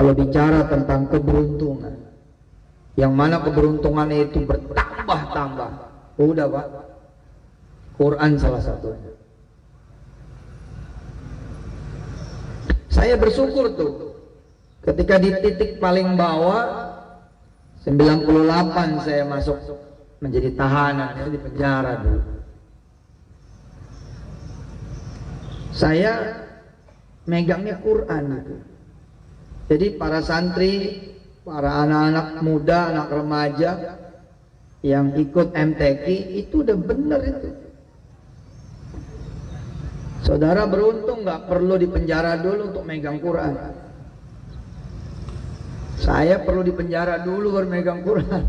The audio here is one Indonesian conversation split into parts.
kalau bicara tentang keberuntungan, yang mana keberuntungannya itu bertambah-tambah, udah Pak, Quran salah satunya. Saya bersyukur tuh ketika di titik paling bawah 98 saya masuk menjadi tahanan di penjara dulu. Saya megangnya Quran itu. Jadi para santri, para anak-anak muda, anak remaja yang ikut MTQ itu udah bener itu. Saudara beruntung nggak perlu dipenjara dulu untuk megang Quran. Saya perlu dipenjara dulu baru megang Quran.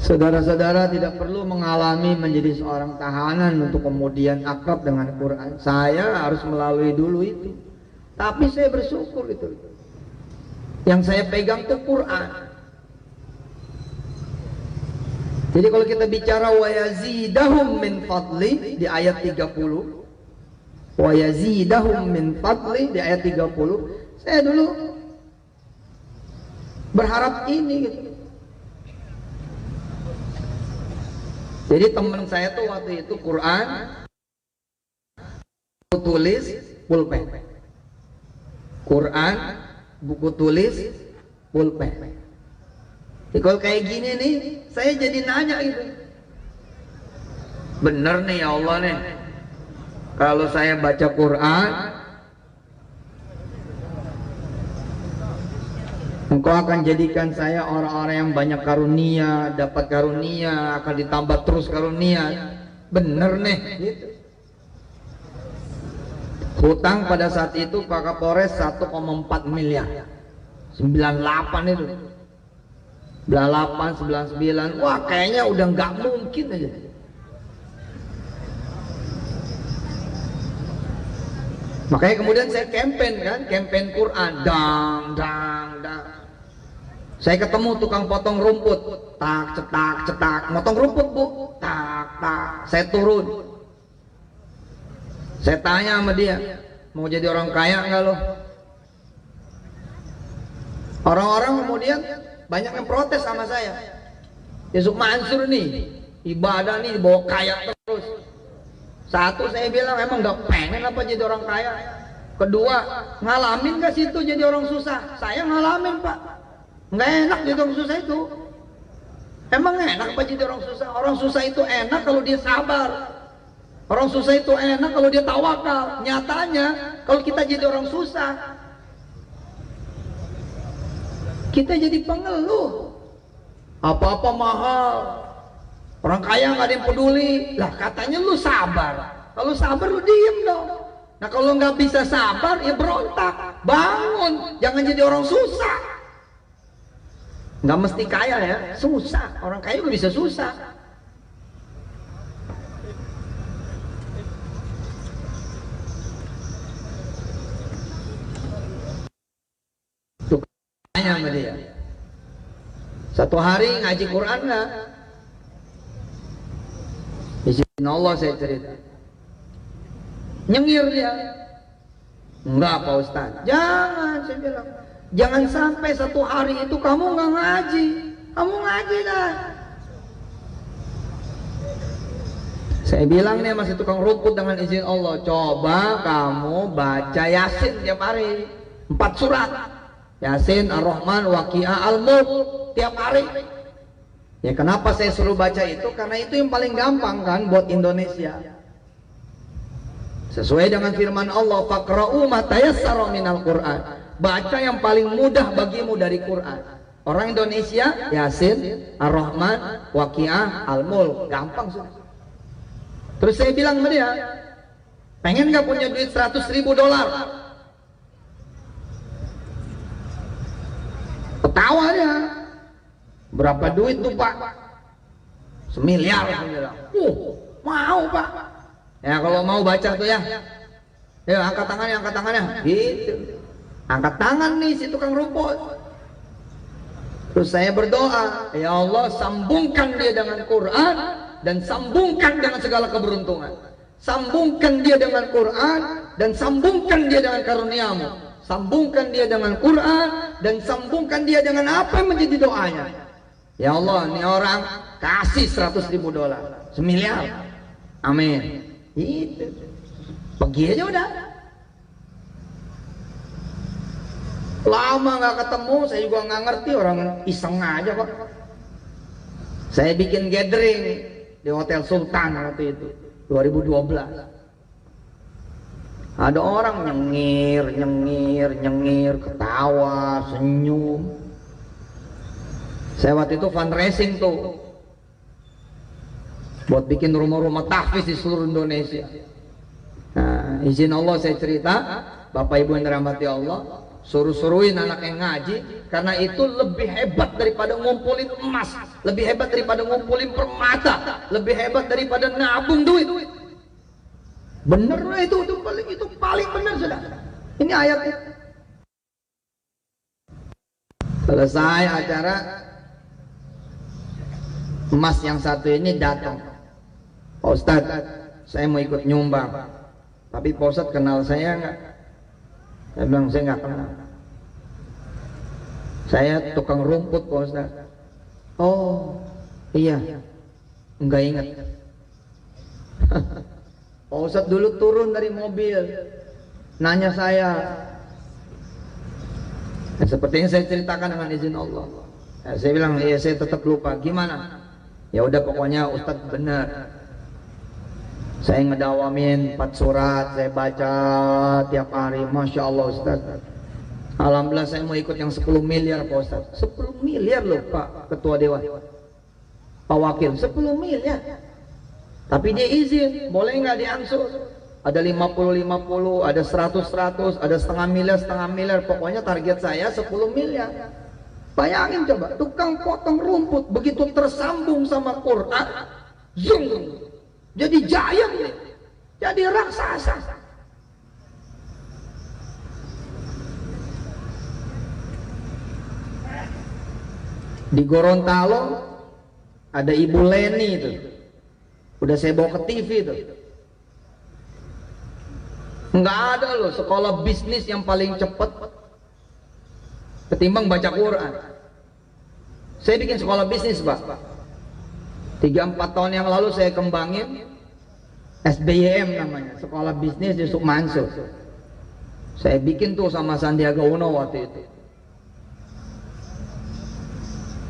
Saudara-saudara tidak perlu mengalami menjadi seorang tahanan untuk kemudian akrab dengan Quran. Saya harus melalui dulu itu. Tapi saya bersyukur itu. Yang saya pegang itu Quran. Jadi kalau kita bicara wa yazidahum min fadli di ayat 30, wa yazidahum min fadli di ayat 30, saya dulu berharap ini gitu. Jadi teman saya tuh waktu itu Quran, buku tulis, pulpen. Quran, buku tulis, pulpen. Jadi kalau kayak gini nih, saya jadi nanya gitu. Bener nih ya Allah nih, kalau saya baca Quran, Engkau akan jadikan saya orang-orang yang banyak karunia, dapat karunia, akan ditambah terus karunia. Bener nih gitu. Hutang pada saat itu Pak Kapolres 1,4 miliar 98 itu 98, 99. Wah kayaknya udah nggak mungkin aja. Makanya kemudian saya campaign kan, campaign Quran, dang. Saya ketemu tukang potong rumput, tak cetak, motong rumput bu, tak. Saya turun, saya tanya sama dia, mau jadi orang kaya nggak lo? Orang-orang kemudian banyak yang protes sama saya. Yusuf Mansur nih, ibadah nih bawa kaya terus. Satu saya bilang emang nggak pengen apa jadi orang kaya. Kedua, ngalamin gak situ jadi orang susah? Saya ngalamin pak. Nggak enak jadi orang susah itu. Emang enak apa jadi orang susah? Orang susah itu enak kalau dia sabar. Orang susah itu enak kalau dia tawakal. Nyatanya kalau kita jadi orang susah, kita jadi pengeluh. Apa-apa mahal. Orang kaya nggak ada yang peduli. Lah katanya lu sabar. Kalau sabar lu diem dong. Nah kalau nggak bisa sabar ya berontak. Bangun. Jangan jadi orang susah. Nggak mesti kaya ya, susah. Orang kaya juga bisa susah. Tuh tanya sama dia. Satu hari ngaji Quran nggak? Izin Allah saya cerita. Nyengir dia. Enggak Pak Ustaz. Jangan saya bilang. Jangan sampai satu hari itu kamu nggak ngaji. Kamu ngaji dah. Saya bilang nih masih tukang rumput dengan izin Allah, coba kamu baca Yasin tiap hari 4 surat. Yasin, Ar-Rahman, Waqiah, Al-Mulk tiap hari. Ya kenapa saya suruh baca itu? Karena itu yang paling gampang kan buat Indonesia. Sesuai dengan firman Allah, faqra'u ma tayassara minal Qur'an. Baca yang paling mudah bagimu dari Quran. Orang Indonesia, Yasin, Ar-Rahman, Waqiah, Al-Mulk, gampang sudah. Terus saya bilang sama dia, pengen nggak punya duit $100.000? Ketawa dia. Berapa duit tuh Pak? $1 miliar. Mau Pak. Ya kalau mau baca tuh ya. Ya angkat tangannya, gitu. Angkat tangan nih si tukang rumput. Terus saya berdoa, ya Allah sambungkan dia dengan Quran dan sambungkan dengan segala keberuntungan. Sambungkan dia dengan Quran dan sambungkan dia dengan karuniamu. Sambungkan dia dengan Quran dan sambungkan dia dengan apa yang menjadi doanya. Ya Allah, ini orang kasih $100.000, $1.000.000. Amin. Itu. Pergi aja udah. Lama nggak ketemu, saya juga nggak ngerti, orang iseng aja Pak. Saya bikin gathering di Hotel Sultan waktu itu 2012. Ada orang nyengir, ketawa, senyum. Saya waktu itu fundraising tuh buat bikin rumah-rumah tahfiz di seluruh Indonesia. Nah, izin Allah saya cerita, Bapak Ibu yang dirahmati Allah, suruh-suruhin anak yang ngaji, karena itu lebih hebat daripada ngumpulin emas, lebih hebat daripada ngumpulin permata, lebih hebat daripada nabung duit. Bener lah itu paling bener sudah. Ini ayatnya. Selesai acara, emas yang satu ini datang. Pak Ustadz, saya mau ikut nyumbang. Tapi Pak Ustadz kenal saya enggak? Saya bilang saya nggak kenal. Saya tukang rumput Pak Ustadz. Oh iya, nggak ingat. Pak Ustadz dulu turun dari mobil, nanya saya. Nah, seperti yang saya ceritakan dengan izin Allah. Nah, saya bilang, iya saya tetap lupa. Gimana? Ya udah pokoknya Ustadz benar. Saya ngedawamin 4 surat, saya baca tiap hari. Masya Allah Ustaz. Alhamdulillah saya mau ikut yang 10 miliar Pak Ustaz. 10 miliar loh Pak Ketua Dewan, Pak Wakil, 10 miliar. Tapi dia izin, boleh nggak diangsur? Ada 50-50, ada 100-100, ada setengah miliar. Pokoknya target saya 10 miliar. Bayangin coba, tukang potong rumput begitu tersambung sama Quran, zoom. Jadi giant nih, jadi raksasa. Di Gorontalo ada Ibu Leni itu, udah saya bawa ke TV itu. Nggak ada loh sekolah bisnis yang paling cepat ketimbang baca Quran. Saya bikin sekolah bisnis Pak. 3-4 tahun yang lalu saya kembangin SBYM namanya, sekolah bisnis di Sukmansur. Saya bikin tuh sama Sandiaga Uno waktu itu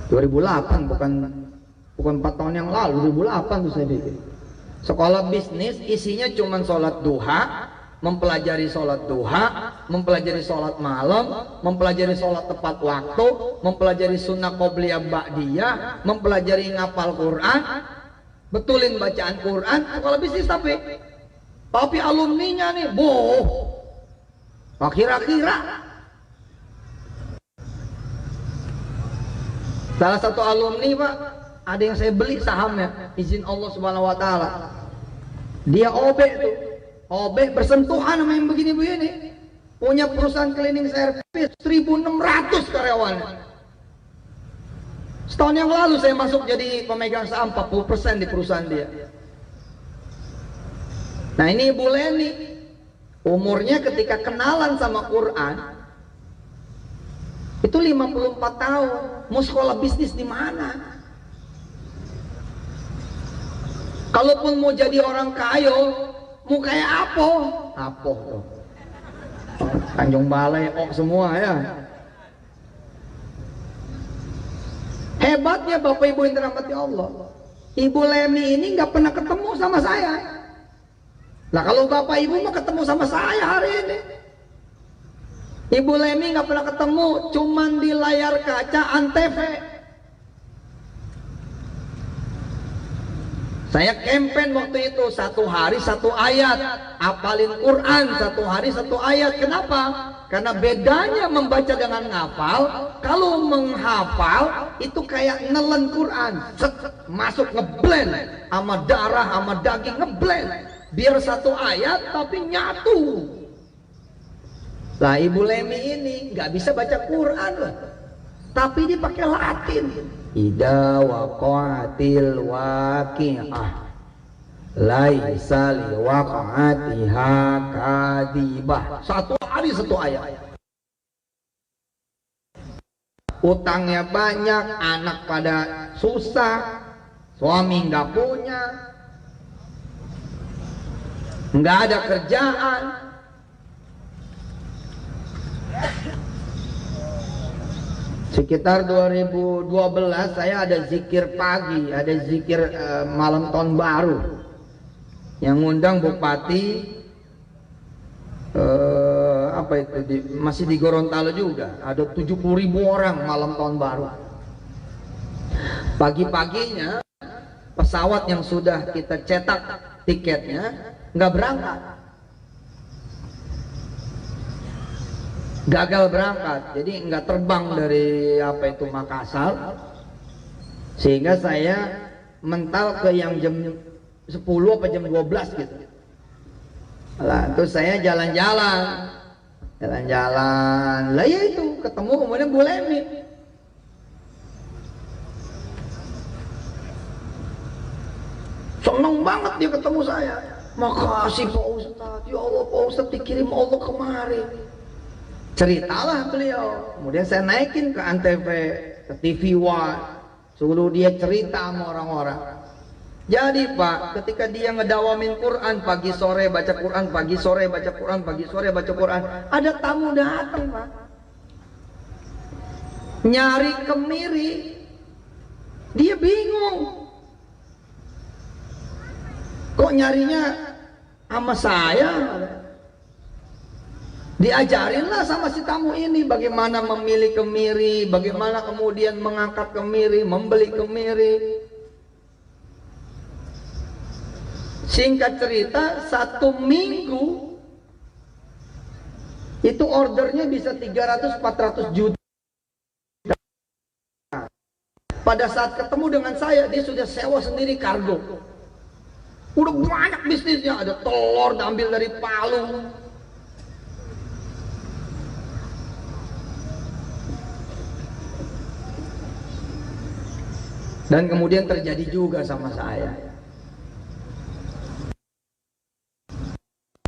2008, bukan 4 tahun yang lalu, 2008 tuh saya bikin sekolah bisnis. Isinya cuman sholat duha, mempelajari sholat duha, mempelajari sholat malam, mempelajari sholat tepat waktu, mempelajari sunnah qobliyah ba'diyah, mempelajari ngapal Quran, betulin bacaan Quran. Sekolah bisnis tapi alumninya nih kira-kira salah satu alumni Pak, ada yang saya beli sahamnya, izin Allah Subhanahu Wa Taala. Dia OB tuh, OB bersentuhan sama yang begini-begini, punya perusahaan cleaning service 1.600 karyawannya. Setahun yang lalu saya masuk jadi pemegang saham 40% di perusahaan dia. Nah ini Ibu Leni, umurnya ketika kenalan sama Quran itu 54 tahun, mau sekolah bisnis di mana? Kalaupun mau jadi orang kaya, mau kayak apa? Tuh. Tanjung Balai semua ya. Hebatnya Bapak Ibu yang dirahmati Allah, Ibu Leni ini nggak pernah ketemu sama saya. Nah kalau Bapak Ibu mau ketemu sama saya hari ini, Ibu Leni nggak pernah ketemu, cuman di layar kaca Antv. Saya campaign waktu itu 1 hari 1 ayat, apalin Quran 1 hari 1 ayat. Kenapa? Karena bedanya membaca dengan ngafal. Kalau menghafal itu kayak nelen Quran, masuk ngeblend sama darah sama daging, ngeblend. Biar 1 ayat tapi nyatu. Lah Ibu Leni ini nggak bisa baca Quran loh, tapi dia pakai Latin. Ida waqa'atil waqi'ah laisa liwaqa'atiha kadhibah. Satu hari satu ayat. Utangnya banyak, anak pada susah, suami nggak punya, nggak ada kerjaan. Sekitar 2012 saya ada zikir pagi, ada zikir malam tahun baru yang ngundang Bupati apa itu masih di Gorontalo juga. Ada 70.000 orang malam tahun baru. Pagi-paginya pesawat yang sudah kita cetak tiketnya nggak berangkat, gagal berangkat, jadi nggak terbang dari apa itu Makassar, sehingga saya mental ke yang jam 10 apa jam 12 gitu. Lah terus saya jalan-jalan lah ya itu ketemu kemudian Bu Lemi. Seneng banget dia ketemu saya. Makasih Pak Ustadz, ya Allah Pak Ustadz dikirim Allah kemari. Ceritalah beliau, kemudian saya naikin ke Antv, ke TV One, suruh dia cerita sama orang-orang. Jadi Pak, ketika dia ngedawamin Quran pagi sore baca Quran, pagi sore baca Quran, pagi sore baca Quran, ada tamu datang Pak, nyari kemiri, dia bingung, kok nyarinya sama saya. Diajarinlah sama si tamu ini bagaimana memilih kemiri, bagaimana kemudian mengangkat kemiri, membeli kemiri. Singkat cerita, 1 minggu itu ordernya bisa 300-400 juta. Pada saat ketemu dengan saya, dia sudah sewa sendiri kargo. Udah banyak bisnisnya, ada telur diambil dari Palu. Dan kemudian terjadi juga sama saya.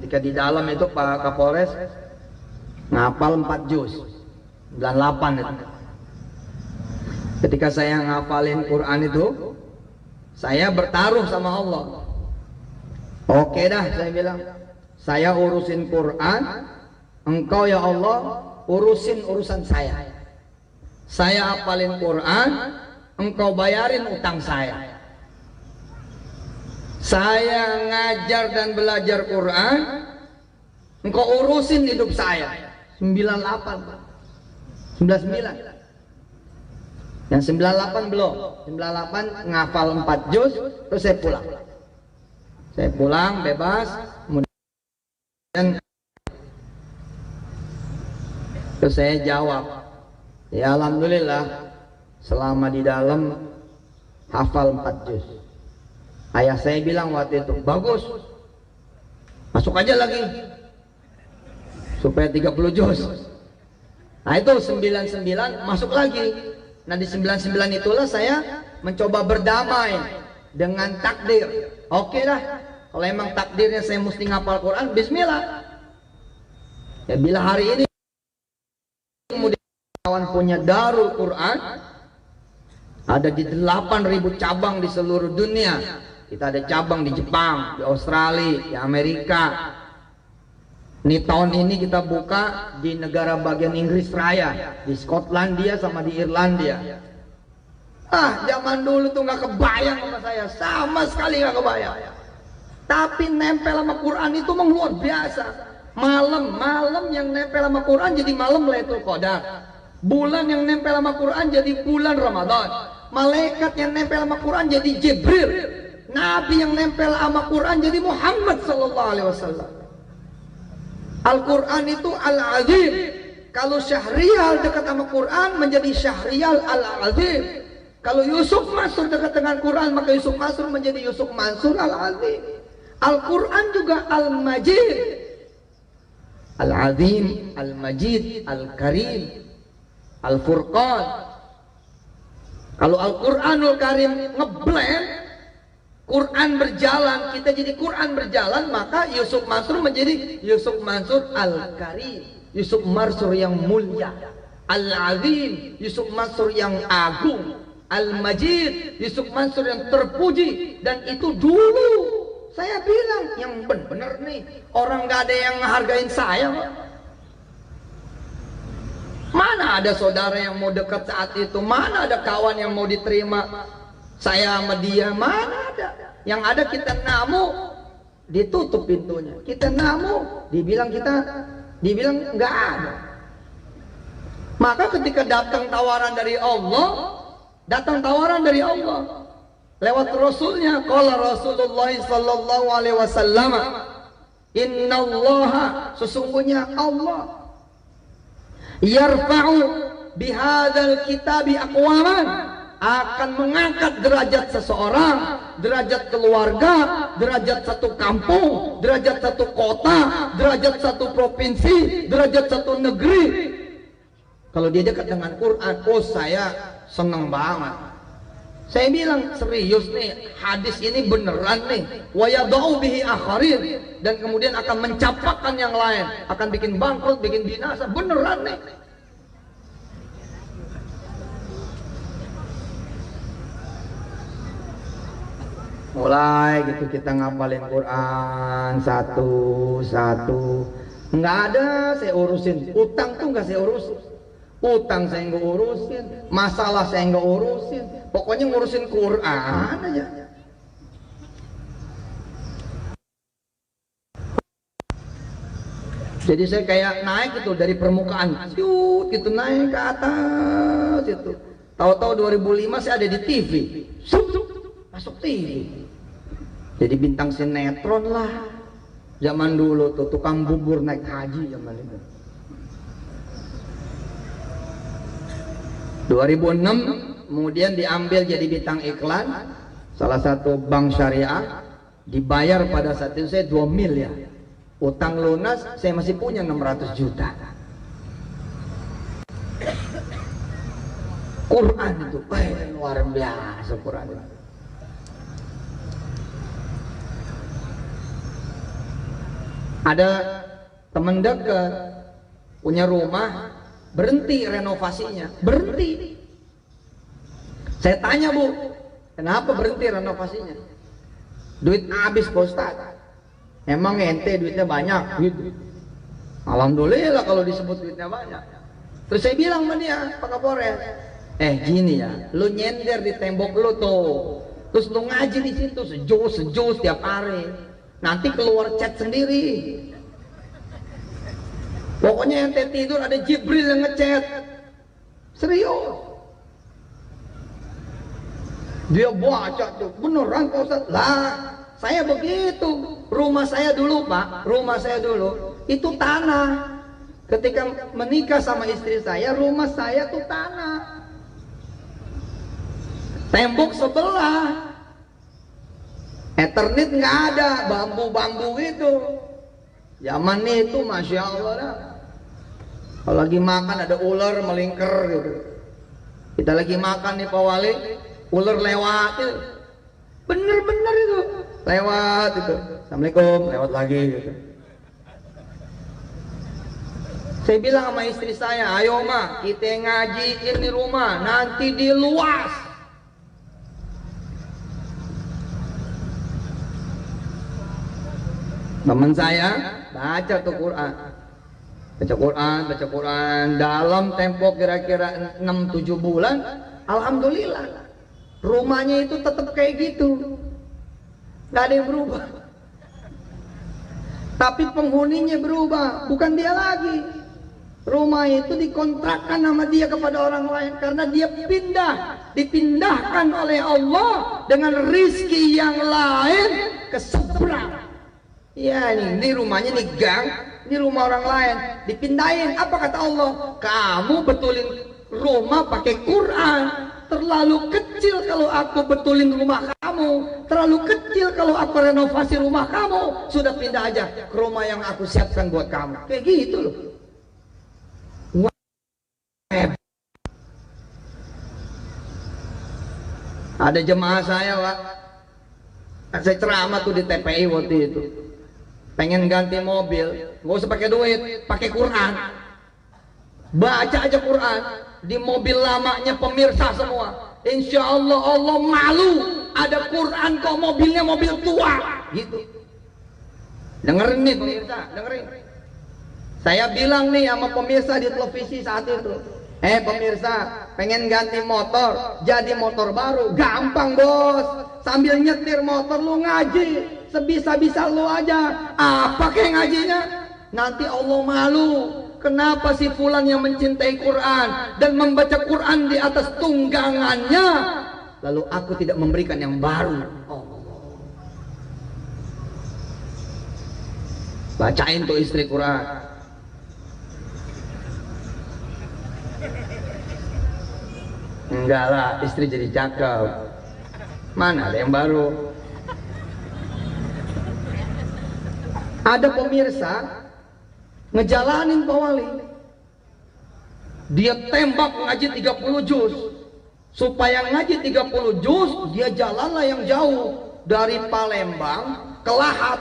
Ketika di dalam itu Pak Kapolres ngapal 4 juz 98 itu. Ketika saya ngapalin Quran itu, saya bertaruh sama Allah. Oke dah, saya bilang, saya urusin Quran, engkau ya Allah urusin urusan saya. Saya hafalin Quran, engkau bayarin utang saya. Saya ngajar dan belajar Quran, engkau urusin hidup saya. 98 Pak, 99. Yang 98 belum. 98 ngafal 4 juz, terus saya pulang. Saya pulang bebas, kemudian terus saya jawab, ya alhamdulillah selama di dalam hafal 4 juz. Ayah saya bilang waktu itu, bagus, masuk aja lagi supaya 30 juz. Nah itu 99 masuk lagi. Nah di 99 itulah saya mencoba berdamai dengan takdir. Oke dah, kalau emang takdirnya saya mesti ngapal Quran, bismillah. Ya bila hari ini kemudian kawan punya Darul Quran, ada di 8.000 cabang di seluruh dunia. Kita ada cabang di Jepang, di Australia, di Amerika. Ini tahun ini kita buka di negara bagian Inggris Raya, di Skotlandia sama di Irlandia. Zaman dulu tuh nggak kebayang sama saya, sama sekali nggak kebayang. Tapi nempel sama Quran itu memang luar biasa. Malam yang nempel sama Quran jadi malam Lailatul Qadar. Bulan yang nempel sama Quran jadi bulan Ramadan. Malaikat yang nempel sama Quran jadi Jibril. Nabi yang nempel sama Quran jadi Muhammad sallallahu alaihi wasallam. Al-Quran itu Al-Azim. Kalau Syahrial dekat sama Quran menjadi Syahrial Al-Azim. Kalau Yusuf Mansur dekat dengan Quran, maka Yusuf Mansur menjadi Yusuf Mansur Al-Azim. Al-Quran juga Al-Majid, Al-Azim, Al-Majid, Al-Karim, Al-Furqan. Kalau Al-Quranul Karim ngeblend, Quran berjalan, kita jadi Quran berjalan, maka Yusuf Mansur menjadi Yusuf Mansur Al-Karim, Yusuf Mansur yang mulia, Al-Azim, Yusuf Mansur yang agung, Al-Majid, Yusuf Mansur yang terpuji. Dan itu dulu saya bilang yang benar nih, orang gak ada yang menghargain saya kok. Mana ada saudara yang mau dekat saat itu, mana ada kawan yang mau diterima saya sama dia, mana ada. Yang ada kita namu, ditutup pintunya. Kita namu, dibilang nggak ada. Maka ketika datang tawaran dari Allah, lewat Rasulnya, qala Rasulullah sallallahu alaihi wasallam, innallaha, sesungguhnya Allah, yarfa'u bihadzal kitabi aqwaman, akan mengangkat derajat seseorang, derajat keluarga, derajat satu kampung, derajat satu kota, derajat satu provinsi, derajat satu negeri. Kalau dia dekat dengan Quran, oh saya senang banget. Saya bilang serius nih, hadis ini beneran nih. Wa yadau bihi akharin, dan kemudian akan mencapakan yang lain, akan bikin bangkrut, bikin binasa, beneran nih. Mulai gitu kita ngapalin Quran satu-satu. Nggak ada saya urusin. Utang tuh nggak saya urusin. Utang saya nggak urusin. Masalah saya nggak urusin. Pokoknya ngurusin Quran aja. Jadi saya kayak naik itu dari permukaan, gitu naik ke atas itu. Tahu-tahu 2005 saya ada di TV. Masuk TV. Jadi bintang sinetron lah. Zaman dulu tuh tukang bubur naik haji zaman itu. 2006 kemudian diambil jadi bintang iklan salah satu bank syariah, dibayar pada saat itu saya 2 miliar. Utang lunas saya masih punya 600 juta. Quran itu luar biasa Quran. Ada teman dekat punya rumah, berhenti renovasinya, berhenti. Saya tanya, Bu, kenapa berhenti renovasinya? Duit habis Pak Ustadz. Emang ente duitnya banyak? Gitu. Alhamdulillah kalau disebut duitnya banyak. Terus saya bilang sama dia, Pak Kapolres, gini ya, lu nyender di tembok lu tuh, terus lu ngaji di situ sejus tiap hari. Nanti keluar chat sendiri. Pokoknya ente tidur ada Jibril yang ngechat. Serius. Dia baca tuh, beneran Pak Ustadz. Lah, saya begitu. Rumah saya dulu Pak, rumah saya dulu itu tanah. Ketika menikah sama istri saya, rumah saya tuh tanah. Tembok sebelah. Ethernet nggak ada, bambu-bambu itu. Zaman itu Masya Allah dah. Kalau lagi makan ada ular melingkar gitu. Kita lagi makan nih Pak Wali, ular lewat itu. Bener-bener itu. Lewat itu. Assalamualaikum, lewat lagi gitu. Saya bilang sama istri saya, ayo Ma, kita ngajiin di rumah, nanti diluas. Teman saya baca tuh Quran, baca Quran dalam tempo kira-kira 6-7 bulan, alhamdulillah rumahnya itu tetap kayak gitu, nggak ada yang berubah. Tapi penghuninya berubah, bukan dia lagi. Rumah itu dikontrakkan sama dia kepada orang lain karena dia dipindahkan oleh Allah dengan rizki yang lain ke seberang. Ya ini rumahnya nih gang, ini rumah orang lain, dipindahin. Apa kata Allah? Kamu betulin rumah pakai Quran. Terlalu kecil kalau aku betulin rumah kamu, terlalu kecil kalau aku renovasi rumah kamu. Sudah pindah aja ke rumah yang aku siapkan buat kamu. Kayak gitu loh. Ada jemaah saya, Pak, saya ceramah tuh di TPI waktu itu, pengen ganti mobil, gak usah pakai duit, pakai Quran, baca aja Quran di mobil lamanya pemirsa semua. Insya Allah Allah malu, ada Quran kok mobilnya mobil tua gitu. Dengerin nih pemirsa, dengerin. Saya bilang nih sama pemirsa di televisi saat itu, pemirsa, pengen ganti motor, jadi motor baru, gampang bos. Sambil nyetir motor lu ngaji, sebisa-bisa lu aja. Apa kayak ngajinya? Nanti Allah malu. Kenapa si fulan yang mencintai Quran dan membaca Quran di atas tunggangannya, lalu aku tidak memberikan yang baru? Bacain tuh istri Quran. Enggak lah, istri jadi cakep. Mana ada yang baru? Ada pemirsa ngejalanin Pak Wali, dia tembak ngaji 30 juz. Supaya ngaji 30 juz, dia jalanlah yang jauh dari Palembang ke Lahat.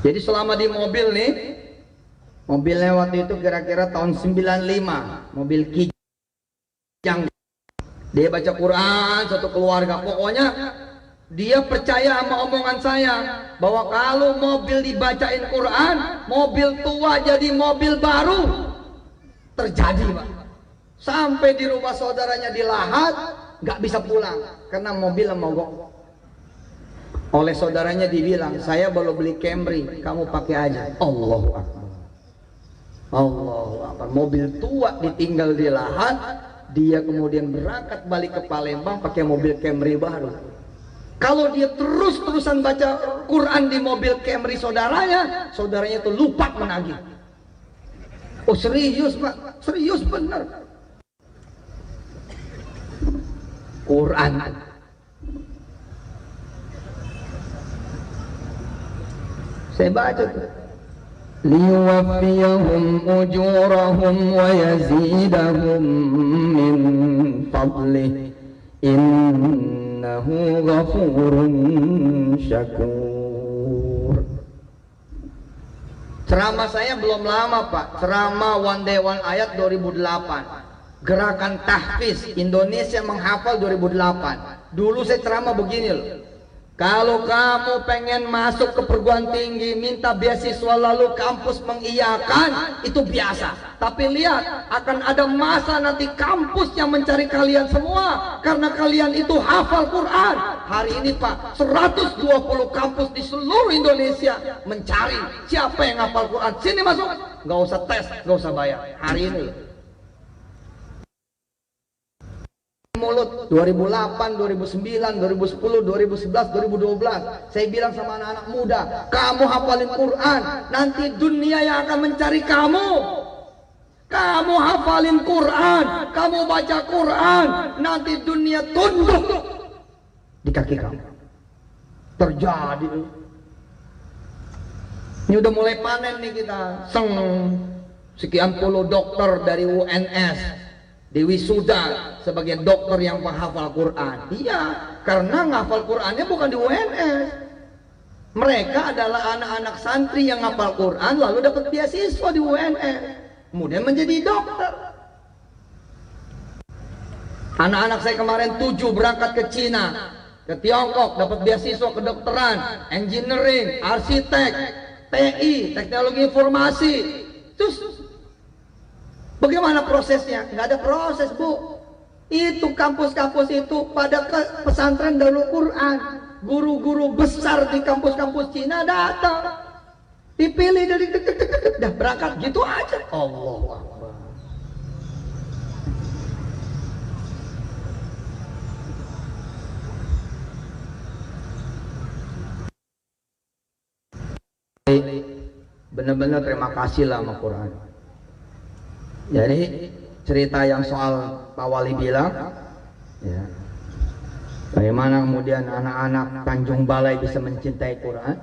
Jadi selama di mobil nih, mobilnya waktu itu kira-kira tahun 95, mobil Kijang. Dia baca Quran satu keluarga. Pokoknya dia percaya sama omongan saya bahwa kalau mobil dibacain Quran, mobil tua jadi mobil baru. Terjadi, Pak. Sampai di rumah saudaranya di Lahat, nggak bisa pulang karena mobilnya mogok. Oleh saudaranya dibilang, saya baru beli Camry, kamu pakai aja. Allahu Akbar. Allahu Akbar. Mobil tua ditinggal di Lahat, dia kemudian berangkat balik ke Palembang pakai mobil Camry baru. Kalau dia terus-terusan baca Quran di mobil Camry saudaranya itu lupa menagih. Oh serius Pak, serius benar. Quran. Saya baca tuh. Liwaffiyahum ujurahum wa yazidahum min fadlih. Innahu ghafurun syakur. Ceramah saya belum lama Pak, ceramah One Day One Ayat 2008, gerakan tahfiz Indonesia menghafal 2008. Dulu saya ceramah begini loh, kalau kamu pengen masuk ke perguruan tinggi minta beasiswa lalu kampus mengiyakan, itu biasa. Tapi lihat, akan ada masa nanti kampus yang mencari kalian semua karena kalian itu hafal Quran. Hari ini Pak, 120 kampus di seluruh Indonesia mencari siapa yang hafal Quran. Sini masuk, nggak usah tes, nggak usah bayar. Hari ini mulut 2008, 2009, 2010, 2011, 2012. Saya bilang sama anak-anak muda, kamu hafalin Quran, nanti dunia yang akan mencari kamu. Kamu hafalin Quran, kamu baca Quran, nanti dunia tunduk di kaki kamu. Terjadi. Ini udah mulai panen nih kita. Sekian puluh dokter dari UNS diwisuda sebagai dokter yang menghafal Quran. Iya, karena menghafal Qurannya bukan di UNS. Mereka adalah anak-anak santri yang menghafal Quran lalu dapat beasiswa di UNS. Kemudian menjadi dokter. Anak-anak saya kemarin 7 berangkat ke Cina, ke Tiongkok, dapat beasiswa kedokteran, engineering, arsitek, TI, teknologi informasi. Terus bagaimana prosesnya? Nggak ada proses Bu. Itu kampus-kampus itu pada pesantren Darul Quran, guru-guru besar di kampus-kampus Cina datang, dipilih dari dah berangkat gitu aja. Allahu Akbar. Benar-benar terima kasih lah sama Quran. Jadi cerita yang soal Pak Wali bilang, ya, bagaimana kemudian anak-anak Tanjung Balai bisa mencintai Quran.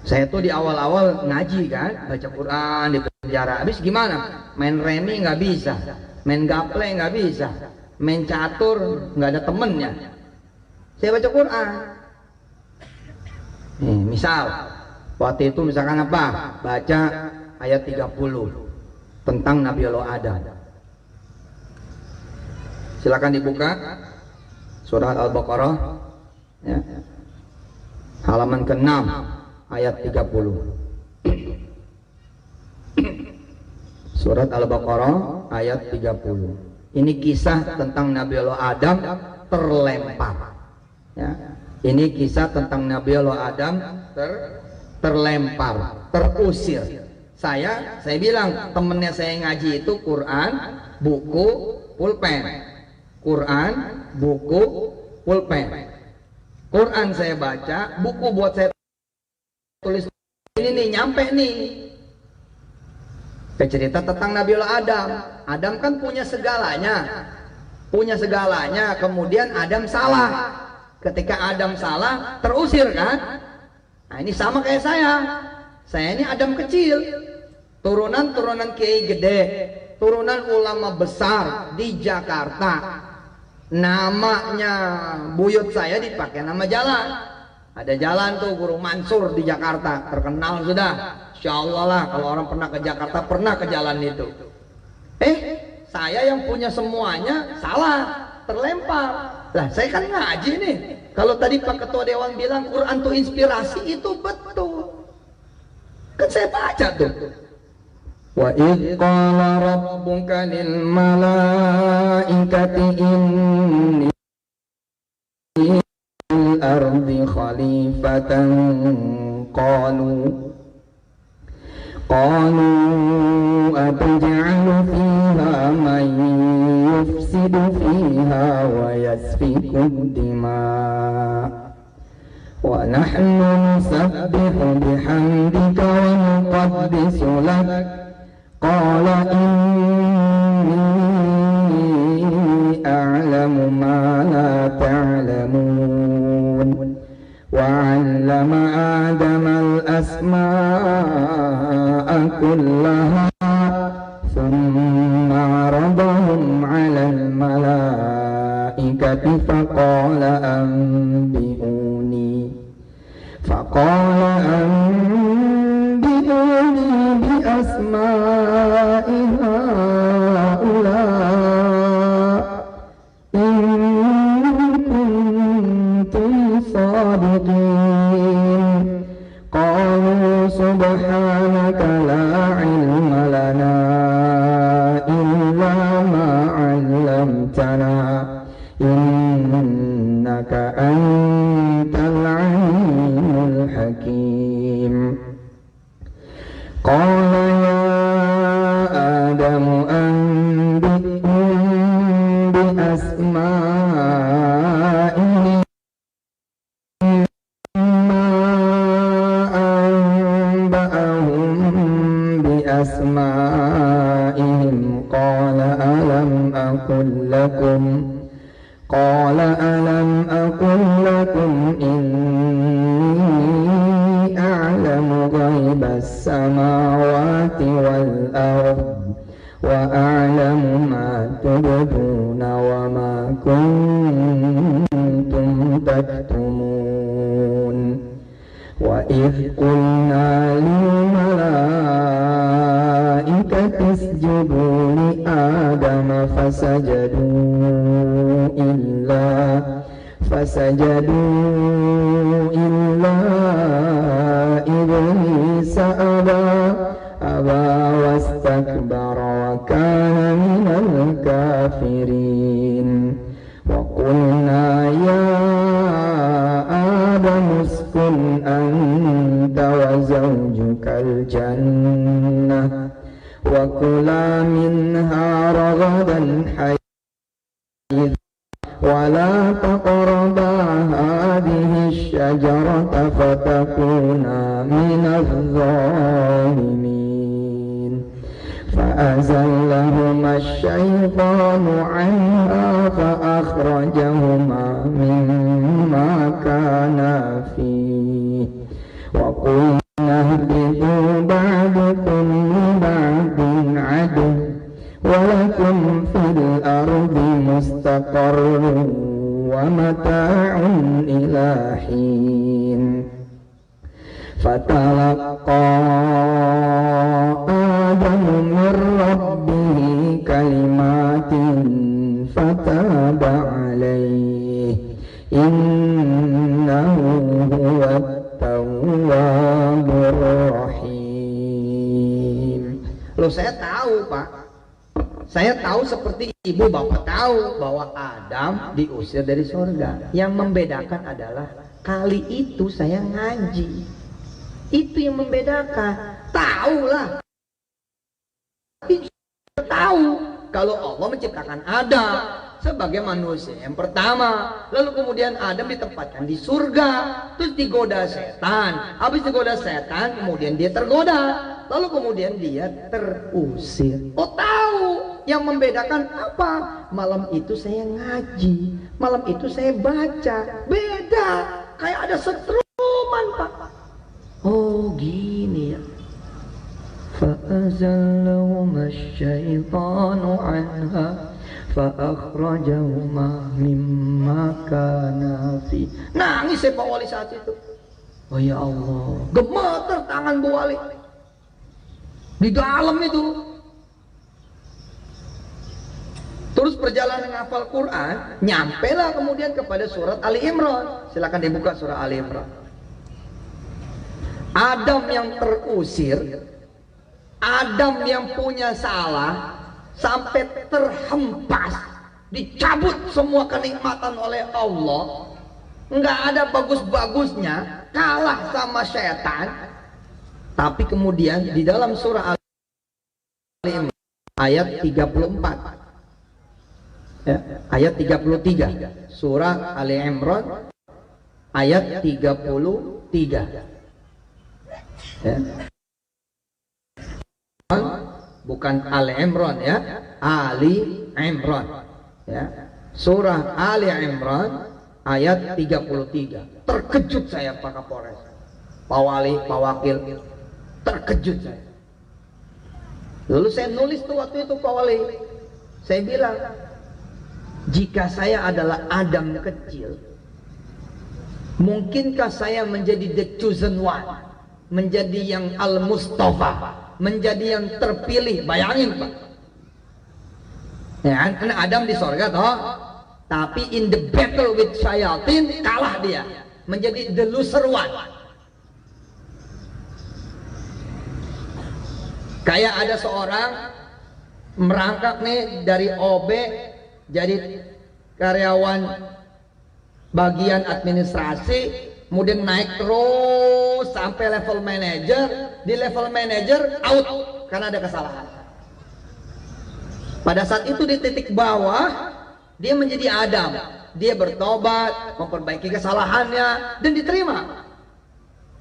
Saya tuh di awal-awal ngaji kan, baca Quran di penjara. Habis gimana? Main remi nggak bisa. main gaple nggak bisa, main catur nggak ada temennya. Saya baca Quran. Nih, misal waktu itu misalkan apa? Baca ayat 30 tentang Nabi Allah Adam. Silakan dibuka surat Al-Baqarah ya. Halaman ke-6 ayat 30. Surat Al-Baqarah ayat 30. Ini kisah tentang Nabi Allah Adam terlempar. Ya. Ini kisah tentang Nabi Allah Adam terlempar, terusir. Saya bilang temennya saya ngaji itu Quran, buku, pulpen. Quran, buku, pulpen. Quran saya baca, buku buat saya tulis. Ini nih nyampe nih. Cerita tentang Nabi Allah Adam. Adam kan punya segalanya. Punya segalanya, kemudian Adam salah. Ketika Adam salah, terusir kan? Nah, ini sama kayak saya. Saya ini Adam kecil. Turunan kiai gede, turunan ulama besar di Jakarta. Namanya buyut saya dipakai nama jalan. Ada jalan tuh Guru Mansur di Jakarta, terkenal sudah. Insya Allah lah kalau orang pernah ke Jakarta pernah ke jalan itu. Saya yang punya semuanya salah, terlempar. Lah saya kan ngaji nih. Kalau tadi Pak Ketua Dewan bilang Quran itu inspirasi, itu betul. Kan saya baca tuh. Wa idh qala rabbuka lil malaikati inni fil ardi khalifatan qalu ataj'alu fiha man yufsidu fiha wa yasfiku dima' wa nahnu nusabbihu bihamdika wa nuqaddisu lak qala inni a'lamu ma la ta'lamun wa 'allama adama al-asma'a kullaha thumma 'aradahum 'ala al-mala'ikati faqala anbi'uni bi asma'i ha'ula' in kuntum sadiqin. Qalu subhanaka la ilma lana illa ma 'allamtana innaka antal alimul hakim. Qala ya Adamu anbi'hum bi asma'ihim asma'ihim qala alam aqul lakum inni a'lamu ghaibas samawati wal ard wa a'lamu ma tubduna wa ma kuntum taktumun. Wa idh qulna lil malaikati isjudu li adama fasajadu illa iblisa aba wastakbara wa kana minal kafirin. Wa qulna ya Adam uskun anta wa zawjukal jannah wa kula minha ragadan haythu wa la taqraba hadhihi ash-shajarata fatakuna minadh dhalimin. فأزلهما الشيطان عنها فأخرجهما مما كانا فيه وقلنا اهبطوا بعضكم لبعض عدو ولكم في إلى حين فتلقى آدم من ربه كلمات فتاب عليه إنه هو التواب الرحيم. Loh, saya tahu Pak, saya tahu seperti ibu bapak tahu bahwa Adam diusir dari surga. Yang membedakan adalah kali itu saya ngaji. Itu yang membedakan. Tahulah. Tahu kalau Allah menciptakan Adam sebagai manusia yang pertama, lalu kemudian Adam ditempatkan di surga, terus digoda setan. Habis digoda setan, kemudian dia tergoda, lalu kemudian dia terusir. Oh, tahu. Yang membedakan apa? Malam itu saya ngaji, malam itu saya baca. Beda, kayak ada setruman Pak. Oh gini ya. فأزلهما الشيطان عنها فأخرجهما مما كانا فيه. Nangis saya Pak Wali saat itu. Oh ya Allah, gemeter tangan Bu Wali di dalam itu. Terus perjalanan hafal Quran, nyampelah kemudian kepada surat Ali Imran. Silakan dibuka surah Ali Imran. Adam yang terusir, Adam yang punya salah sampai terhempas, dicabut semua kenikmatan oleh Allah, nggak ada bagus-bagusnya, kalah sama setan. Tapi kemudian di dalam surah Ali Imran ayat 34 ya, ayat 33, surah Ali Imran ayat 33 ya. Bukan Ali Imran ya, Ali Imran ya. Surah Ali Imran ayat 33. Terkejut saya Pak Kapolres, Pak Wali, Pak Wakil, terkejut saya. Lalu saya nulis tuh waktu itu Pak Wali, saya bilang, jika saya adalah Adam kecil, mungkinkah saya menjadi the chosen one, menjadi yang Al-Mustafa, menjadi yang terpilih? Bayangin Pak, ya kan? Karena Adam di sorga toh, tapi in the battle with Shayatin kalah dia, menjadi the loser one. Kayak ada seorang merangkak nih dari OB jadi karyawan bagian administrasi, kemudian naik terus sampai level manager. Di level manager out karena ada kesalahan. Pada saat itu di titik bawah dia menjadi Adam, dia bertobat, memperbaiki kesalahannya dan diterima.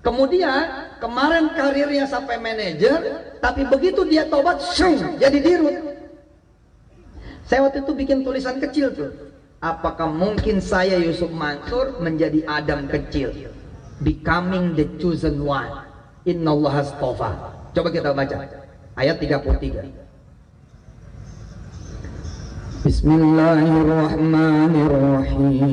Kemudian kemarin karirnya sampai manajer, tapi begitu dia tobat, jadi dirut. Saya waktu itu bikin tulisan kecil tuh, apakah mungkin saya Yusuf Mansur menjadi Adam kecil, becoming the chosen one. Innallaha astafa. Coba kita baca ayat 33. Bismillahirrahmanirrahim.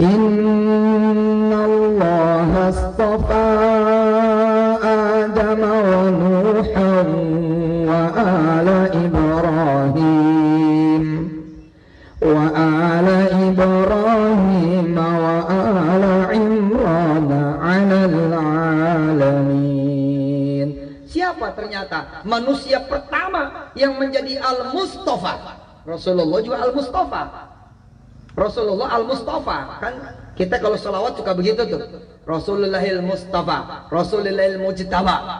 Innallaha astafa Adam wa Nuhan wa ala Ibrahim wa ala Ibrahim wa ala Imran 'alal 'alamin. Siapa ternyata manusia pertama yang menjadi Al-Mustafa? Rasulullah juga Al-Mustafa. Rasulullah Al-Mustafa. Kan kita kalau sholawat suka begitu tuh, Rasulullahil Mustafa, Rasulullahil Mujtaba,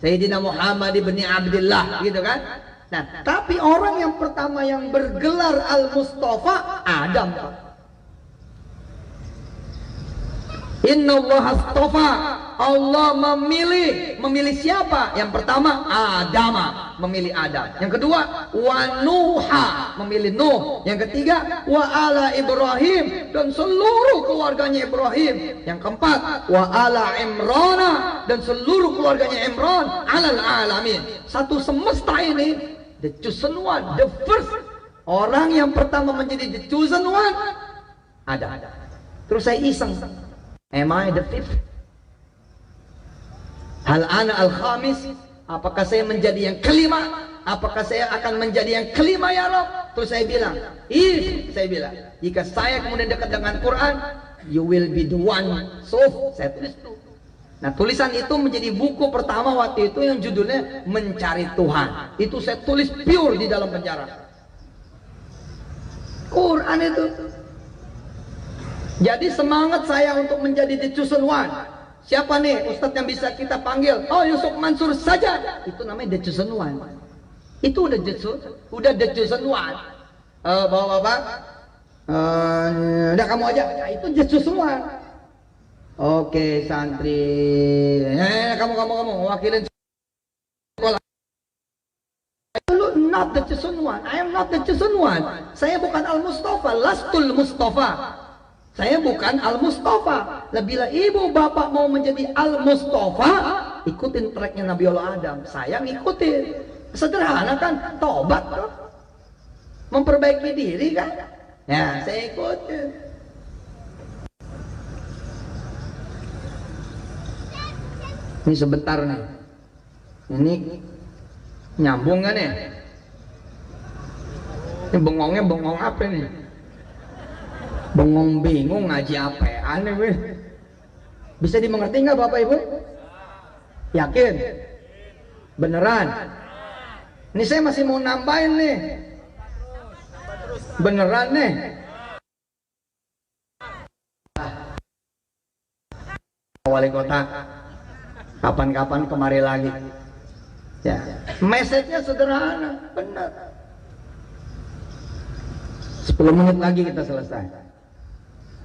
Sayyidina Muhammad ibn Abdullah, gitu kan. Nah, tapi orang yang pertama yang bergelar Al-Mustafa Adam. Innallaha astafa, Allah memilih siapa? Yang pertama Adam, memilih Adam. Yang kedua wa Nuha, memilih Nuh. Yang ketiga wa ala Ibrahim, dan seluruh keluarganya Ibrahim. Yang keempat wa ala Imrana, dan seluruh keluarganya Imran, alal alamin. Satu semesta ini, the chosen one, the first Orang yang pertama menjadi the chosen one ada. Terus saya iseng, am I the fifth? Hal ana al-khamis? Apakah saya menjadi yang kelima? Apakah saya akan menjadi yang kelima ya Rabb? Terus saya bilang, saya bilang, jika saya kemudian dekat dengan Quran, you will be the one. So, saya tulis itu. Nah, tulisan itu menjadi buku pertama waktu itu yang judulnya Mencari Tuhan. Itu saya tulis pure di dalam penjara. Quran itu. Jadi semangat saya untuk menjadi the chosen one. Siapa nih Ustadz yang bisa kita panggil? Oh, Yusuf Mansur saja. Itu namanya the chosen one. Itu udah the chosen one. Bapak-bapak, udah kamu aja. Nah, itu the chosen one. Oke, santri. Kamu wakilin sekolah. Lu not the chosen one. I am not the chosen one. Saya bukan Al-Mustafa, lastul Mustafa. Saya bukan Al-Mustafa. Bila ibu bapak mau menjadi Al-Mustafa, ikutin tracknya Nabiullah Adam. Saya ngikutin. Sederhana kan? Tobat tuh. Memperbaiki diri kan? Ya, saya ikutin. Ini sebentar nih. Ini nyambung kan ya? Ini bengongnya bengong apa nih? Bengong bingung ngaji apa ya? Aneh weh. Bisa dimengerti nggak Bapak Ibu? Yakin? Beneran? Ini saya masih mau nambahin nih. Beneran nih? Wali kota, kapan-kapan kemari lagi. Ya, message-nya sederhana, benar. 10 menit lagi kita selesai.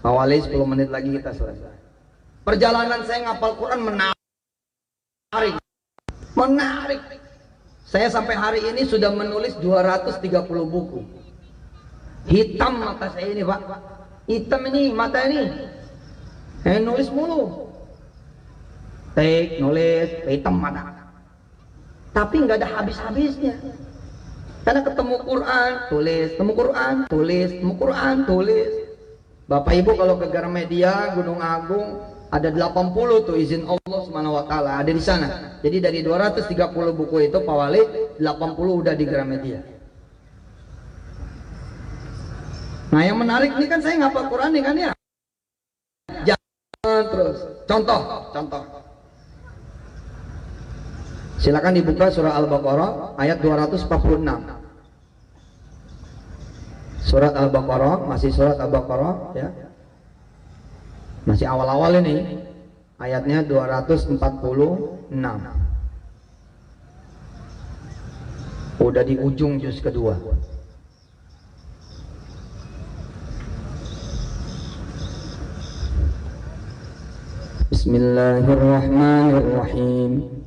Awali 10 menit lagi kita selesai. Perjalanan saya ngapal Quran menarik. Saya sampai hari ini sudah menulis 230 buku. Hitam mata saya ini Pak. Hitam ini mata ini. Saya nulis mulu. Nulis, hitam mata. Tapi nggak ada habis-habisnya. Karena ketemu Quran, tulis, temu Quran, tulis, temu Quran, tulis. Bapak Ibu kalau ke Gramedia Gunung Agung ada 80 tuh izin Allah Subhanahu wa taala ada di sana. Jadi dari 230 buku itu Pak Wali 80 udah di Gramedia. Nah, yang menarik ini kan saya ngapal Quran nih kan ya. Jangan terus. Contoh. Silakan dibuka surah Al-Baqarah ayat 246. Surat Al-Baqarah, masih surat Al-Baqarah ya. Masih awal-awal ini. Ayatnya 246. Udah di ujung juz kedua. Bismillahirrahmanirrahim.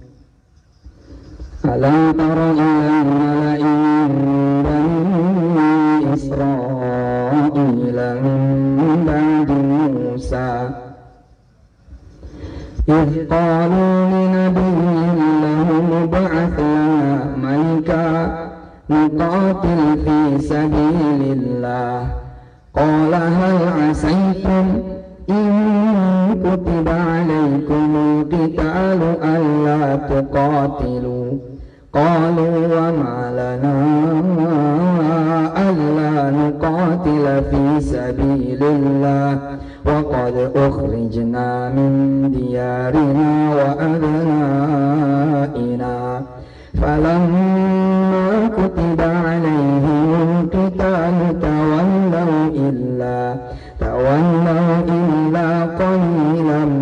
Alam tara ilal mala'i bani Israila min ba'di Musa idh qalu li nabiyyin lahum ib'ath lana malika nuqatil fi sabilillah qala hal 'asaytum in kutiba 'alaykumul qitalu alla tuqatilu qalu wa ma lana alla nuqatila fi sabilillah wa qad ukhrijna min diyarina wa abnaina falamma kutiba 'alayhimul qitalu tawallaw illa qalilan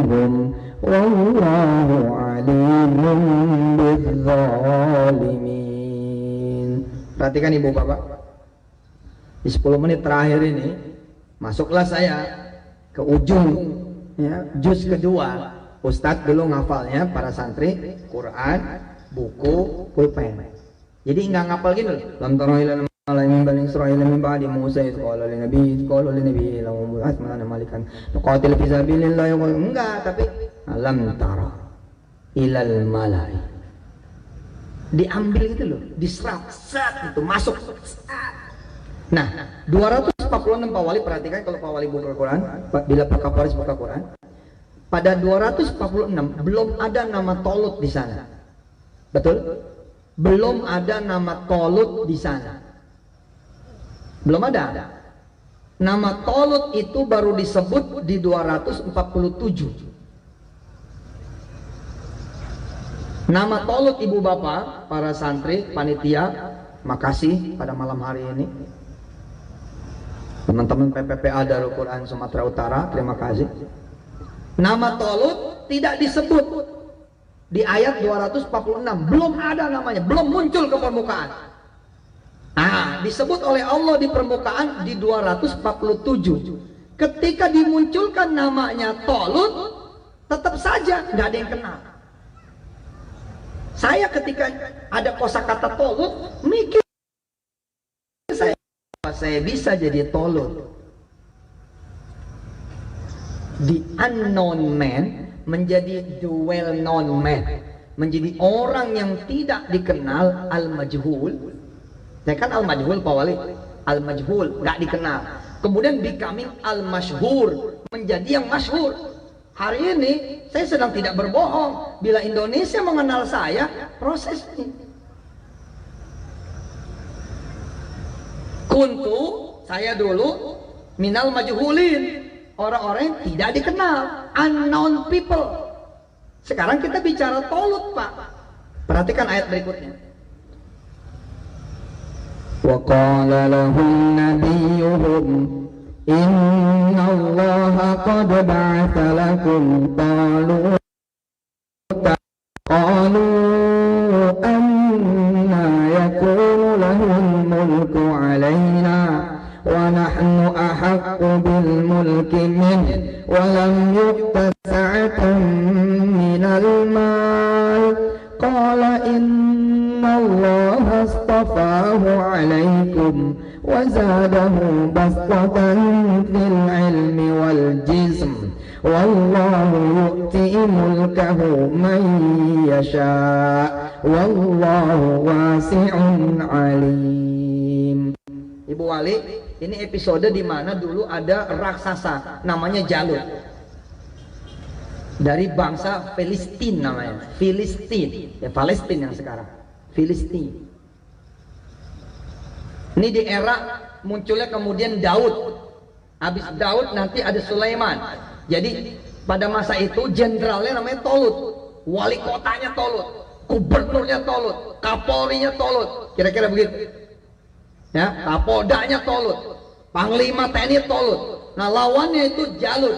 minhum wallahu alimun bizzalimin. Perhatikan Ibu Bapak, di 10 menit terakhir ini masuklah saya ke ujung ya, juz kedua. Ustadz dulu ngafalnya para santri Quran, buku, pulpen. Jadi nggak ngapal gitu. Lam tarahil alaihim bani Israil min ba'di Musa qala lin nabi lahum asmana malikan nuqatil fi sabilillah. Enggak, tapi alam tara ilal malai diambil gitu loh, diserap, set itu masuk. Nah, 246 Pak Wali, perhatikan kalau Pak Wali buka Quran, bila Pak Kaparis buka Quran, pada 246 belum ada nama Tolut di sana. Betul? Belum ada nama Tolut di sana. Belum ada. Nama Tolut itu baru disebut di 247. Nama Tolut ibu bapak, para santri, panitia, makasih pada malam hari ini. Teman-teman PPPA Darul Quran Sumatera Utara, terima kasih. Nama Tolut tidak disebut di ayat 246, belum ada namanya, belum muncul ke permukaan. Disebut oleh Allah di permukaan di 247. Ketika dimunculkan namanya Tolut, tetap saja nggak ada yang kenal. Saya ketika ada kosakata Tolut, mikir saya bisa jadi Tolut. The unknown man menjadi the well known man, menjadi orang yang tidak dikenal, al-majhul. Ya kan al-majhul Pak Wali, al-majhul nggak dikenal. Kemudian becoming al-masyhur, menjadi yang masyhur. Hari ini saya sedang tidak berbohong. Bila Indonesia mengenal saya, proses ini. Kuntu, saya dulu minal majhulin, orang-orang yang tidak dikenal, unknown people. Sekarang kita bicara Tolut, Pak. Perhatikan ayat berikutnya. Wa qala lahum nabiyuhum inna allaha qad ba'atha lakum qalu anna yakunu lahul mulku alayna wa nahnu ahaqqu bil mulki minhu wa lam yu'ta sa'atan minal mal qala inna allaha astafahu alaykum wa zadahu bastatan fil ilmi wal jism wallahu yu'ti mulkahu man yasha wallahu wasi'un alim. Ibu Wali, ini episode di mana dulu ada raksasa namanya Jalut. Dari bangsa Filistin namanya, Filistin, ya Palestina yang sekarang, Filistin. Ini di era munculnya kemudian Daud. Habis Daud nanti ada Sulaiman. Jadi pada masa itu jenderalnya namanya Tolut, wali kotanya Tolut, gubernurnya Tolut, kapolrinya Tolut, kira-kira begitu. Ya, kapoldanya Tolut, panglima TNI Tolut. Nah, lawannya itu Jalut.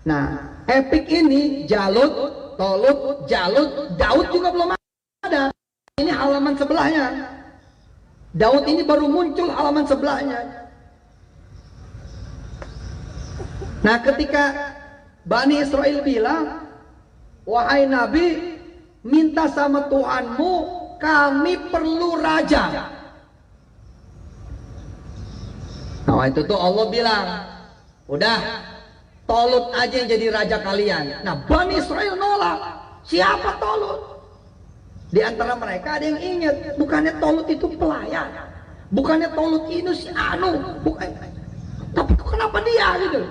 Nah, epic ini Jalut, Tolut, Jalut, Daud juga belum ada. Ini halaman sebelahnya. Daud ini baru muncul halaman sebelahnya. Nah, ketika Bani Israel bilang, wahai Nabi, minta sama Tuhanmu, kami perlu raja. Nah, itu tuh Allah bilang, udah Tolut aja yang jadi raja kalian. Nah, Bani Israel nolak. Siapa Tolut? Di antara mereka ada yang ingat, bukannya Tolut itu pelayan, bukannya Tolut ini si Anu, bukan. Tapi kok kenapa dia gitu?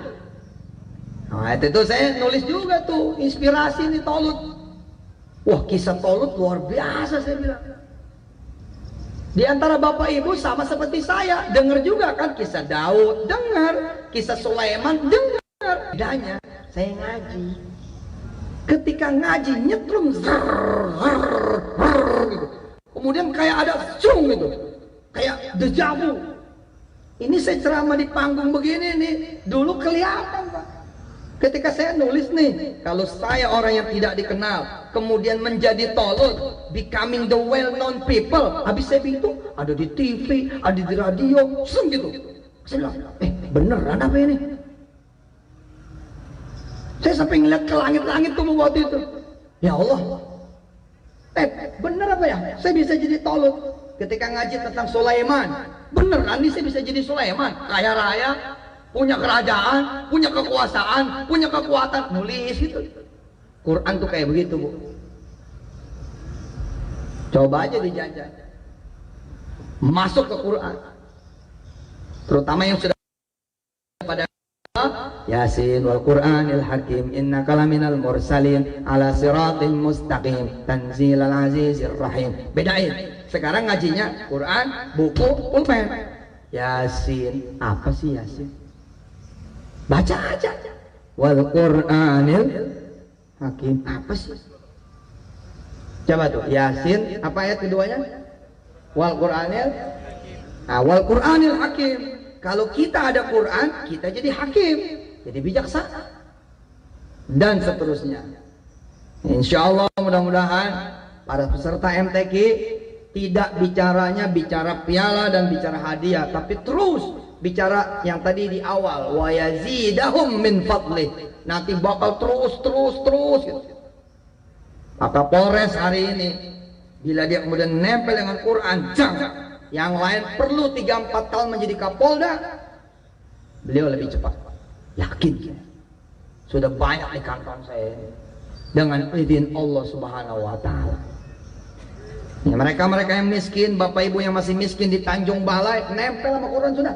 Nah, itu tuh saya nulis juga tuh inspirasi nih Tolut. Wah, kisah Tolut luar biasa saya bilang. Di antara bapak ibu sama seperti saya, dengar juga kan kisah Daud, dengar kisah Sulaiman, dengar. Bedanya saya ngaji. Ketika ngaji nyetrum, gitu. Kemudian kayak ada cung gitu, kayak dejavu. Ini saya ceramah di panggung begini nih, dulu kelihatan Pak. Ketika saya nulis nih, kalau saya orang yang tidak dikenal, kemudian menjadi Tolut, becoming the well known people, habis saya itu ada di TV, ada di radio, gitu. Saya bilang, beneran apa ini? Saya sampai ngeliat ke langit-langit tuh waktu itu. Ya Allah, bener apa ya? Saya bisa jadi Tolut. Ketika ngaji tentang Sulaiman, beneran nih saya bisa jadi Sulaiman, kaya raya, punya kerajaan, punya kekuasaan, punya kekuatan, nulis itu. Quran tuh kayak begitu, Bu. Coba aja dijajah. Masuk ke Quran. Terutama yang sudah pada Yasin wal Qur'anil Hakim innaka laminal mursalin ala siratin mustaqim tanzilal azizir rahim. Bedain. Sekarang ngajinya Quran, buku, pulpen. Yasin, apa sih Yasin? Baca aja. Wal Qur'anil Hakim, apa sih? Coba tuh, Yasin, apa ayat keduanya? Wal Qur'anil, wal Qur'anil Hakim. Kalau kita ada Quran, kita jadi hakim, jadi bijaksana, dan seterusnya. Insya Allah mudah-mudahan para peserta MTQ tidak bicaranya bicara piala dan bicara hadiah, tapi terus bicara yang tadi di awal, wa yazidahum min fadlih. Nanti bakal terus gitu. Maka Polres hari ini bila dia kemudian nempel dengan Quran, yang lain perlu 3-4 tahun menjadi Kapolda, beliau lebih cepat. Yakin sudah banyak di kantor saya dengan izin Allah Subhanahu wa Ta'ala. Ya, mereka yang miskin, bapak ibu yang masih miskin di Tanjung Balai, nempel sama Quran sudah.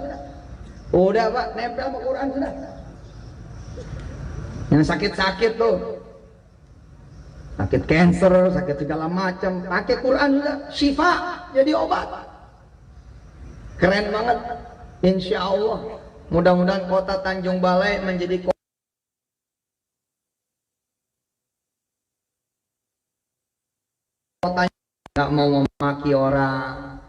Udah Pak, nempel sama Quran sudah. Yang sakit-sakit tuh, sakit cancer, sakit segala macam, pakai Quran sudah, syifa, jadi obat. Keren banget. Insya Allah mudah-mudahan kota Tanjung Balai menjadi kota nggak mau memaki orang,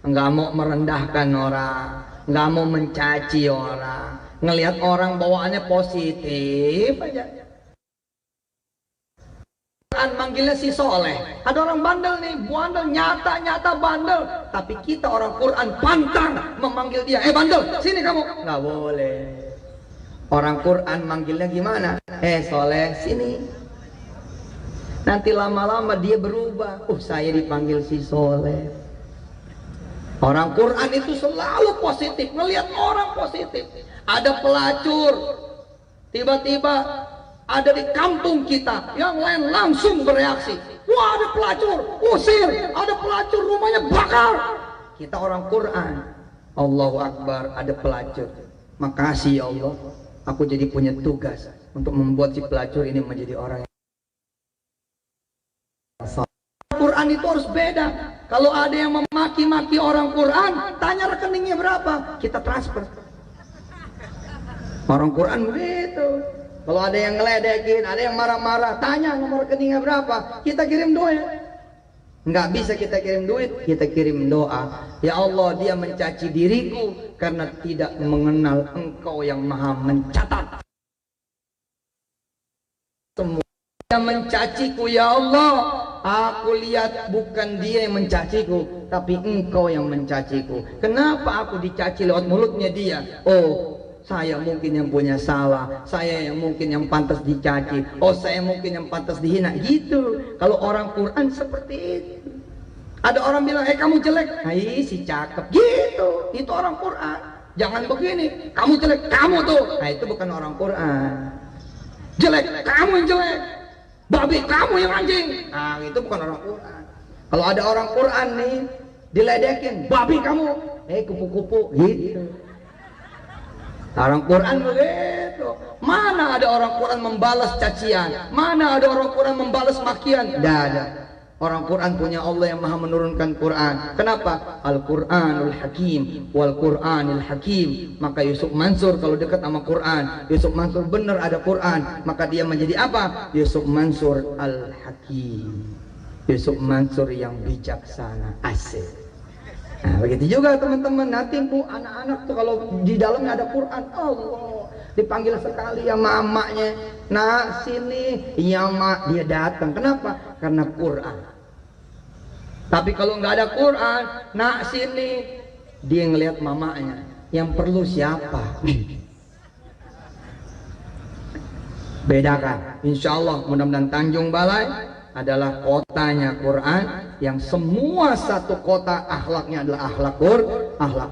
nggak mau merendahkan orang, nggak mau mencaci orang, ngelihat orang bawaannya positif aja. Manggilnya si soleh. Ada orang bandel nih, bandel, nyata bandel. Tapi kita orang Quran pantang memanggil dia, bandel, sini kamu. Nggak boleh. Orang Quran manggilnya gimana? Soleh, sini. Nanti lama-lama dia berubah. Saya dipanggil si soleh. Orang Quran itu selalu positif, melihat orang positif. Ada pelacur, tiba-tiba ada di kampung kita, yang lain langsung bereaksi. Wah, ada pelacur, usir. Ada pelacur, rumahnya bakar. Kita orang Quran, Allahu Akbar, ada pelacur. Makasih ya Allah, aku jadi punya tugas untuk membuat si pelacur ini menjadi orang yang Quran itu harus beda. Kalau ada yang memaki-maki orang Quran, tanya rekeningnya berapa, kita transfer. Orang Quran begitu. Kalau ada yang ngeledekin, ada yang marah-marah, tanya nomor rekeningnya berapa, kita kirim duit. Nggak bisa kita kirim duit, kita kirim doa. Ya Allah, dia mencaci diriku karena tidak mengenal Engkau yang maha mencatat semua. Dia mencaciku, ya Allah, aku lihat bukan dia yang mencaciku, tapi Engkau yang mencaciku. Kenapa aku dicaci lewat mulutnya dia? Saya mungkin yang punya salah, saya yang mungkin yang pantas dicaci, saya mungkin yang pantas dihina. Gitu. Kalau orang Quran seperti itu. Ada orang bilang, kamu jelek, hai si cakep. Gitu. Itu orang Quran. Jangan begini, kamu jelek, kamu tuh. Nah, itu bukan orang Quran. Jelek, kamu yang jelek. Babi, kamu yang anjing. Nah, itu bukan orang Quran. Kalau ada orang Quran nih diledekin, babi kamu, kupu-kupu. Gitu. Orang Quran begitu. Mana ada orang Quran membalas cacian? Mana ada orang Quran membalas makian? Tidak ada. Orang Quran punya Allah yang maha menurunkan Quran. Kenapa? Al-Quranul Hakim wal Quranil Hakim. Maka Yusuf Mansur kalau dekat sama Quran, Yusuf Mansur benar ada Quran, maka dia menjadi apa? Yusuf Mansur Al-Hakim. Yusuf Mansur yang bijaksana. Asik. Nah, begitu juga teman-teman. Nanti bu anak-anak tuh kalau di dalamnya ada Quran, Allah dipanggil sekali ya mamanya, nah sini, ya mak, dia datang. Kenapa? Karena Quran. Tapi kalau nggak ada Quran, nah sini, dia ngelihat mamanya. Yang perlu siapa? Bedakan. Insya Allah mudah-mudahan Tanjung Balai adalah kotanya Quran, yang semua satu kota akhlaknya adalah akhlak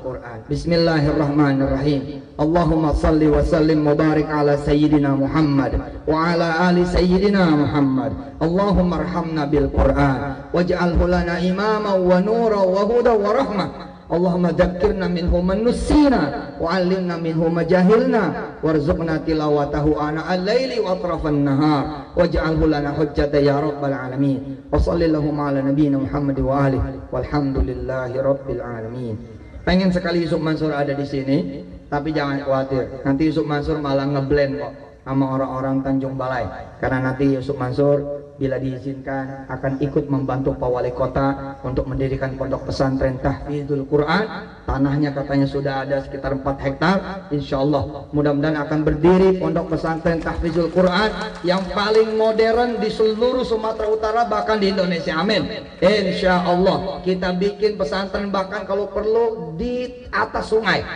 Quran. Bismillahirrahmanirrahim. Allahumma salli wa sallim mubarik ala sayyidina Muhammad wa ala ali sayyidina Muhammad. Allahumma arhamna bil Quran waj'alhu lana imama wa nura wa huda wa rahmah. Allahumma dzakkirna minhu man nussina wa 'allimna minhu ma jahilna warzuqna tilawatahu ana al-laili wa atrafan nahar waj'alhu lana hujjatan ya rabbal alamin. Wa sallallahu ala nabiyyina Muhammad wa alihi walhamdulillahi rabbil alamin. Pengen sekali Yusuf Mansur ada di sini, tapi jangan khawatir. Nanti Yusuf Mansur malah ngeblend kok sama orang-orang Tanjung Balai. Karena nanti Yusuf Mansur bila diizinkan akan ikut membantu Pak Wali Kota untuk mendirikan pondok pesantren Tahfidzul Quran. Tanahnya katanya sudah ada sekitar 4 hektar. Insya Allah mudah-mudahan akan berdiri pondok pesantren Tahfidzul Quran yang paling modern di seluruh Sumatera Utara, bahkan di Indonesia. Amin. Insya Allah kita bikin pesantren bahkan kalau perlu di atas sungai,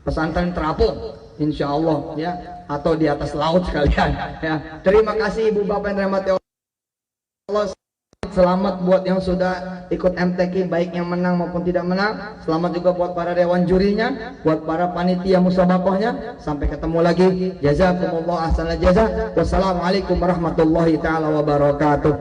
pesantren terapung. Insya Allah ya, atau di atas laut sekalian ya. Terima kasih Ibu Bapak yang dirahmati Allah. Selamat buat yang sudah ikut MTQ, baik yang menang maupun tidak menang. Selamat juga buat para dewan jurinya, buat para panitia musabakohnya. Sampai ketemu lagi. Jazakumullah ahsanal jazaa. Wassalamualaikum warahmatullahi taala wabarakatuh.